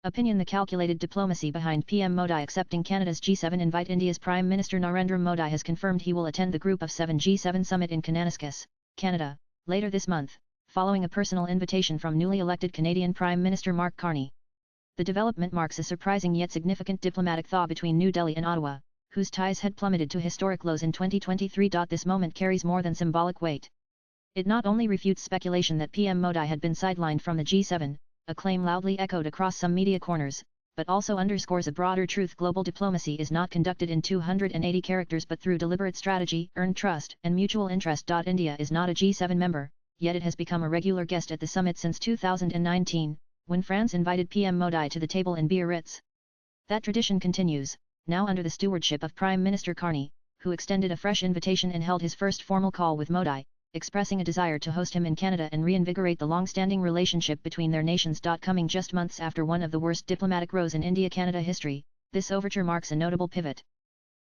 Opinion: the calculated diplomacy behind PM Modi accepting Canada's G7 invite. India's Prime Minister Narendra Modi has confirmed he will attend the Group of 7 G7 summit in Kananaskis, Canada, later this month, following a personal invitation from newly elected Canadian Prime Minister Mark Carney. The development marks a surprising yet significant diplomatic thaw between New Delhi and Ottawa, whose ties had plummeted to historic lows in 2023. This moment carries more than symbolic weight. It not only refutes speculation that PM Modi had been sidelined from the G7, a claim loudly echoed across some media corners, but also underscores a broader truth: global diplomacy is not conducted in 280 characters but through deliberate strategy, earned trust, and mutual interest. India is not a G7 member, yet it has become a regular guest at the summit since 2019, when France invited PM Modi to the table in Biarritz. That tradition continues, now under the stewardship of Prime Minister Carney, who extended a fresh invitation and held his first formal call with Modi, expressing a desire to host him in Canada and reinvigorate the long-standing relationship between their nations. Coming just months after one of the worst diplomatic rows in India-Canada history, this overture marks a notable pivot.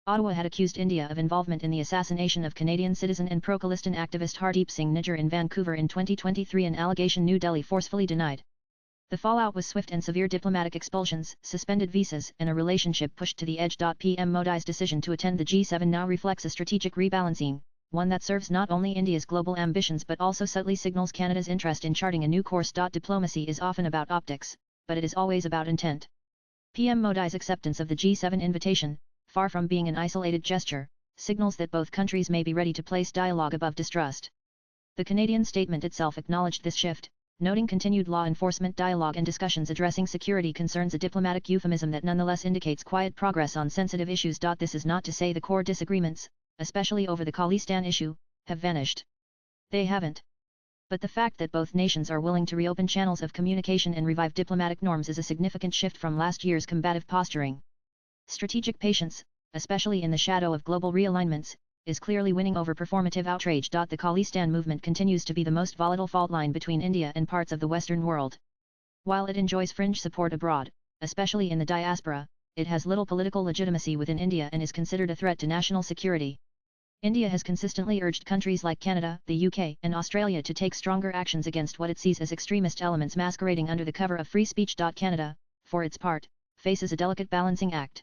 Ottawa had accused India of involvement in the assassination of Canadian citizen and pro-Khalistan activist Hardeep Singh Nijjar in Vancouver in 2023, an allegation New Delhi forcefully denied. The fallout was swift and severe: diplomatic expulsions, suspended visas, and a relationship pushed to the edge. PM Modi's decision to attend the G7 now reflects a strategic rebalancing, one that serves not only India's global ambitions but also subtly signals Canada's interest in charting a new course. Diplomacy is often about optics, but it is always about intent. PM Modi's acceptance of the G7 invitation, far from being an isolated gesture, signals that both countries may be ready to place dialogue above distrust. The Canadian statement itself acknowledged this shift, noting continued law enforcement dialogue and discussions addressing security concerns, a diplomatic euphemism that nonetheless indicates quiet progress on sensitive issues. This is not to say the core disagreements, especially over the Khalistan issue, have vanished. They haven't. But the fact that both nations are willing to reopen channels of communication and revive diplomatic norms is a significant shift from last year's combative posturing. Strategic patience, especially in the shadow of global realignments, is clearly winning over performative outrage. The Khalistan movement continues to be the most volatile fault line between India and parts of the Western world. While it enjoys fringe support abroad, especially in the diaspora, it has little political legitimacy within India and is considered a threat to national security. India has consistently urged countries like Canada, the UK, and Australia to take stronger actions against what it sees as extremist elements masquerading under the cover of free speech. Canada, for its part, faces a delicate balancing act.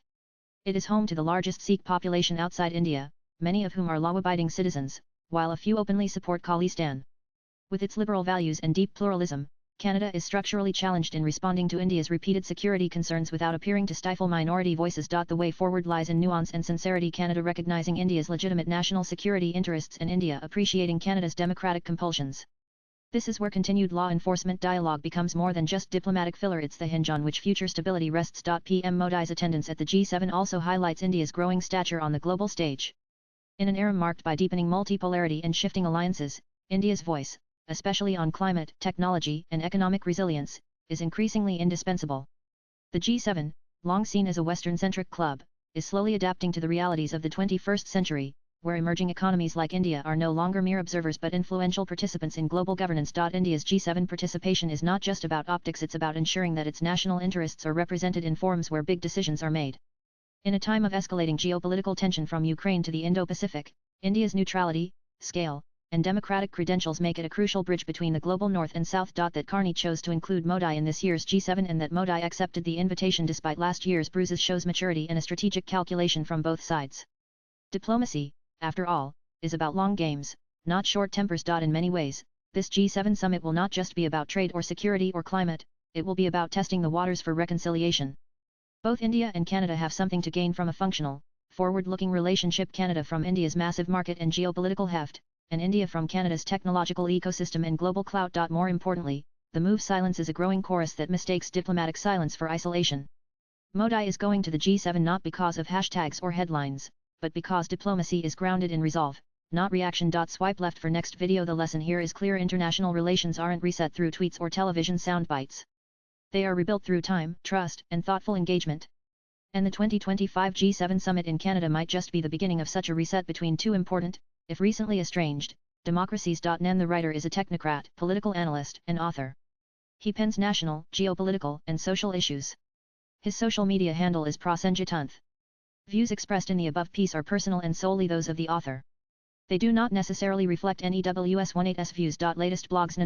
It is home to the largest Sikh population outside India, many of whom are law-abiding citizens, while a few openly support Khalistan. With its liberal values and deep pluralism, Canada is structurally challenged in responding to India's repeated security concerns without appearing to stifle minority voices. The way forward lies in nuance and sincerity: Canada recognizing India's legitimate national security interests and India appreciating Canada's democratic compulsions. This is where continued law enforcement dialogue becomes more than just diplomatic filler, it's the hinge on which future stability rests. PM Modi's attendance at the G7 also highlights India's growing stature on the global stage. In an era marked by deepening multipolarity and shifting alliances, India's voice, especially on climate, technology, and economic resilience, is increasingly indispensable. The G7, long seen as a Western-centric club, is slowly adapting to the realities of the 21st century, where emerging economies like India are no longer mere observers but influential participants in global governance. India's G7 participation is not just about optics, it's about ensuring that its national interests are represented in forums where big decisions are made. In a time of escalating geopolitical tension from Ukraine to the Indo-Pacific, India's neutrality, scale, and democratic credentials make it a crucial bridge between the global north and south. That Carney chose to include Modi in this year's G7 and that Modi accepted the invitation despite last year's bruises shows maturity and a strategic calculation from both sides. Diplomacy, after all, is about long games, not short tempers. In many ways, this G7 summit will not just be about trade or security or climate, it will be about testing the waters for reconciliation. Both India and Canada have something to gain from a functional, forward-looking relationship: Canada from India's massive market and geopolitical heft, and India from Canada's technological ecosystem and global clout. More importantly, the move silences a growing chorus that mistakes diplomatic silence for isolation. Modi is going to the G7 not because of hashtags or headlines, but because diplomacy is grounded in resolve, not reaction. Swipe left for next video. The lesson here is clear: international relations aren't reset through tweets or television soundbites. They are rebuilt through time, trust, and thoughtful engagement. And the 2025 G7 summit in Canada might just be the beginning of such a reset between two important, if recently estranged, democracies. Nen the writer is a technocrat, political analyst, and author. He pens national, geopolitical, and social issues. His social media handle is Prasenjitunth. Views expressed in the above piece are personal and solely those of the author. They do not necessarily reflect NEWS18's views. Latest blogs.